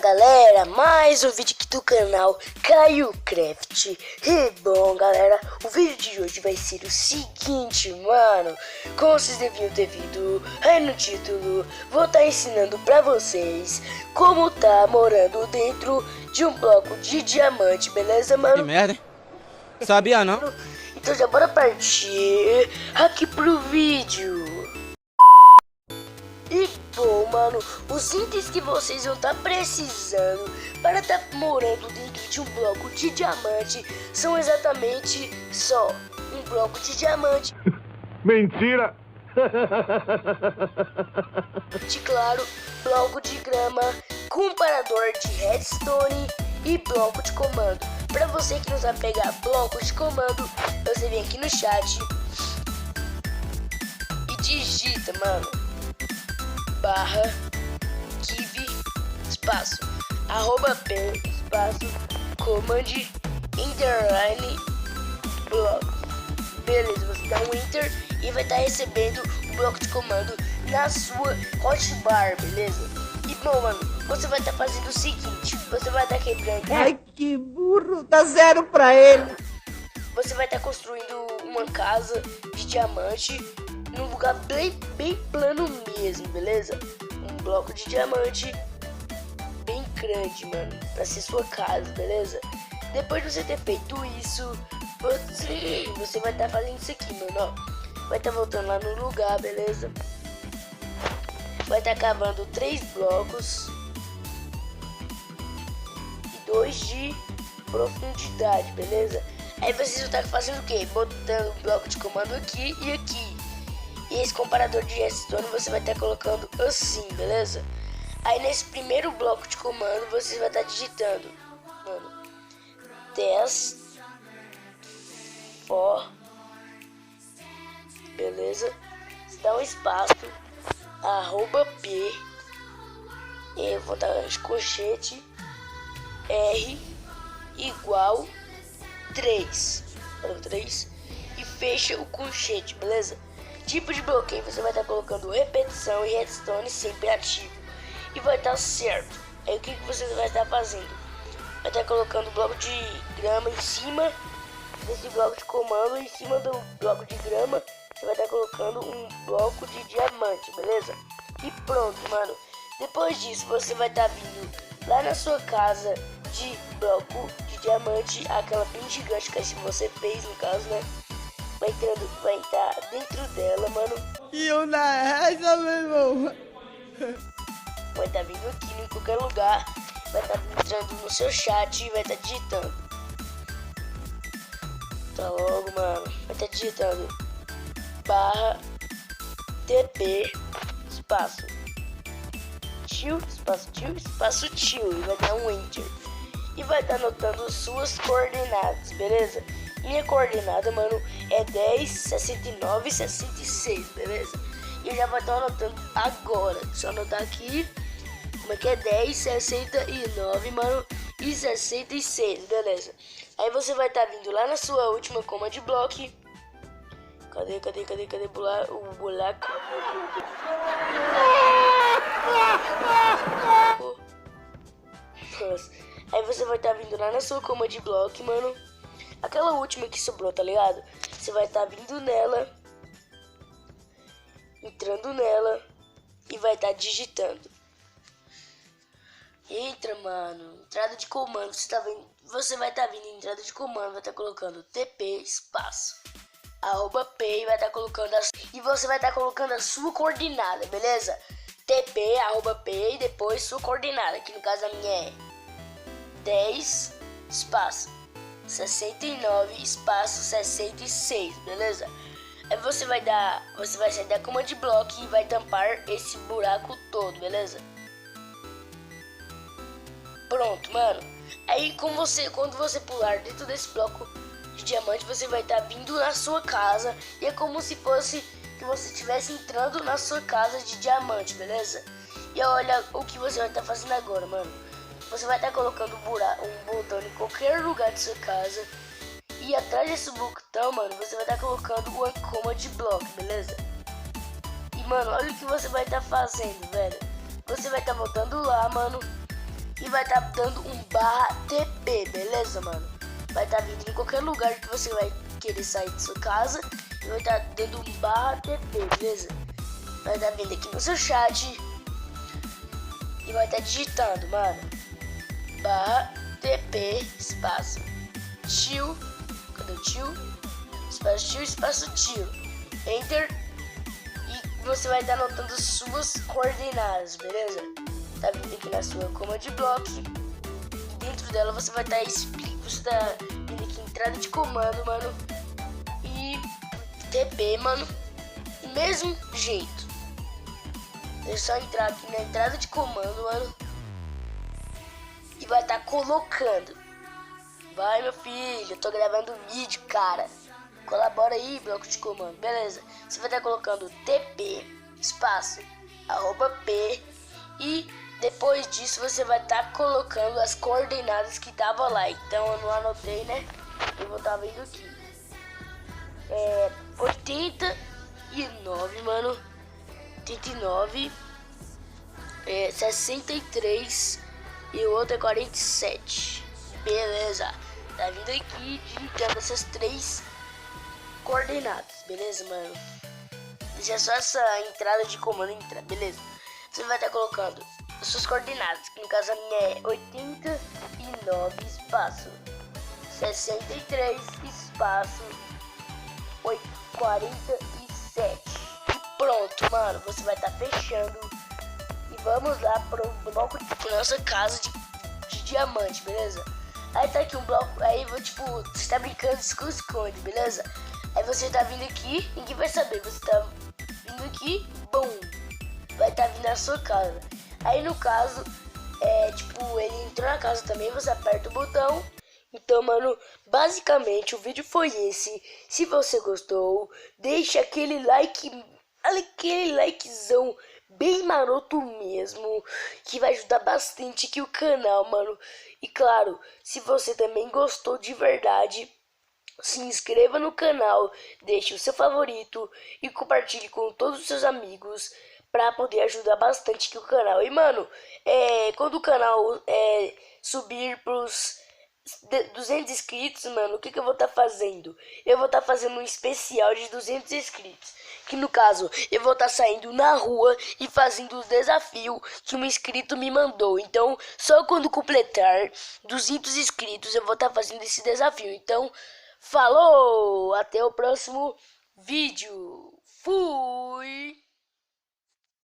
galera, mais um vídeo aqui do canal Caio Craft. E bom galera, o vídeo de hoje vai ser o seguinte, mano. Como vocês deviam ter visto aí no título, vou estar ensinando pra vocês como tá morando dentro de um bloco de diamante, beleza, mano? Que merda, hein? Sabia não? Então já bora partir aqui pro vídeo. E bom, mano, os itens que vocês vão estar precisando para estar morando dentro de um bloco de diamante são exatamente só um bloco de diamante. Mentira! De claro, bloco de grama, comparador de redstone e bloco de comando. Para você que não sabe pegar bloco de comando, você vem aqui no chat e digita, mano, barra give espaço @p espaço command underline bloco. Beleza, você dá um enter e vai estar recebendo o bloco de comando na sua hotbar, beleza? E bom, mano, você vai estar fazendo o seguinte: você vai estar quebrando. Ai, que burro, dá 0 pra ele. Você vai estar construindo uma casa de diamante num lugar bem plano mesmo, beleza? Um bloco de diamante bem grande, mano, pra ser sua casa, beleza? Depois de você ter feito isso, você vai estar fazendo isso aqui, mano, ó. Vai estar voltando lá no lugar, beleza? Vai estar cavando 3 blocos e 2 de profundidade, beleza? Aí vocês vão estar fazendo o que? Botando um bloco de comando aqui e aqui. E esse comparador de redstone você vai estar colocando assim, beleza? Aí nesse primeiro bloco de comando você vai estar digitando, mano, test for, beleza? Você dá um espaço, @p, e eu vou dar de colchete r igual 3, e fecha o colchete, beleza? Tipo de bloqueio, você vai estar colocando repetição e redstone sempre ativo e vai estar certo. Aí o que você vai estar fazendo? Vai estar colocando bloco de grama em cima desse bloco de comando, em cima do bloco de grama você vai estar colocando um bloco de diamante, beleza? E pronto, mano. Depois disso você vai estar vindo lá na sua casa de bloco de diamante, aquela bem gigante que você fez no caso, né? Vai estar dentro dela, mano. E onda é essa, meu irmão? Vai estar vindo aqui em qualquer lugar. Vai estar entrando no seu chat e vai estar digitando. Tá logo, mano. Vai estar digitando barra TP espaço tio espaço tio e vai dar um enter. E vai estar anotando suas coordenadas, beleza? Minha coordenada, mano, é 10, 69, 66, beleza? E eu já vou estar anotando agora. Só anotar aqui como é que é 10, 69, mano, e 66, beleza? Aí você vai estar vindo lá na sua última command block. Cadê o buraco? Nossa. Aí você vai estar vindo lá na sua command block, mano. Aquela última que sobrou, tá ligado? Você vai estar vindo nela, entrando nela e vai estar digitando. Entra, mano. Entrada de comando. Você vai estar vindo em entrada de comando, vai estar colocando TP espaço @p e vai estar colocando e você vai estar colocando a sua coordenada, beleza? TP @p e depois sua coordenada, que no caso a minha é 10 espaço 69 espaço 66, beleza? Aí você vai sair da command block e vai tampar esse buraco todo, beleza? Pronto, mano. Aí quando você pular dentro desse bloco de diamante, você vai estar vindo na sua casa e é como se fosse que você estivesse entrando na sua casa de diamante, beleza? E olha o que você vai estar fazendo agora, mano. Você vai estar colocando um botão em qualquer lugar de sua casa e atrás desse botão, mano, você vai estar colocando o command block, beleza? E mano, olha o que você vai estar fazendo, velho. Você vai estar voltando lá, mano, e vai estar dando um /TP, beleza, mano? Vai estar vindo em qualquer lugar que você vai querer sair de sua casa e vai estar dando um /TP, beleza? Vai estar vindo aqui no seu chat e vai estar digitando, mano, /TP espaço tio, cadê o tio? Espaço tio, enter, e você vai estar anotando suas coordenadas, beleza? Tá vindo aqui na sua command block e dentro dela você vai estar você tá vindo aqui entrada de comando, mano, e TP, mano, do mesmo jeito. É só entrar aqui na entrada de comando, mano, e vai estar colocando. Vai, meu filho, eu tô gravando vídeo, cara. Colabora aí, bloco de comando, beleza? Você vai estar colocando TP, espaço, @P, e depois disso você vai estar colocando as coordenadas que tava lá. Então eu não anotei, né? Eu vou estar vendo aqui. 89, mano. 89, 63 e o outro é 47. Beleza. Tá vindo aqui digitando essas 3 coordenadas, beleza, mano? Deixa só essa entrada de comando entrar, beleza? Você vai estar colocando as suas coordenadas, que no caso a minha é 89 espaço 63 espaço 47. E pronto, mano, você vai estar fechando. E vamos lá pro bloco de nossa casa de diamante, beleza? Aí tá aqui um bloco, aí vou tipo, você tá brincando de esconde, beleza? Aí você tá vindo aqui, ninguém vai saber, você tá vindo aqui, bum, vai tá vindo na sua casa. Aí no caso, tipo, ele entrou na casa também, você aperta o botão. Então, mano, basicamente o vídeo foi esse. Se você gostou, deixa aquele likezão bem maroto mesmo, que vai ajudar bastante aqui o canal, mano. E claro, se você também gostou de verdade, se inscreva no canal, deixe o seu favorito e compartilhe com todos os seus amigos pra poder ajudar bastante aqui o canal. E mano, quando o canal subir pros 200 inscritos, mano, o que eu vou estar fazendo? Eu vou estar fazendo um especial de 200 inscritos, que no caso eu vou estar saindo na rua e fazendo os desafios que um inscrito me mandou. Então só quando completar 200 inscritos eu vou estar fazendo esse desafio. Então falou, até o próximo vídeo, fui!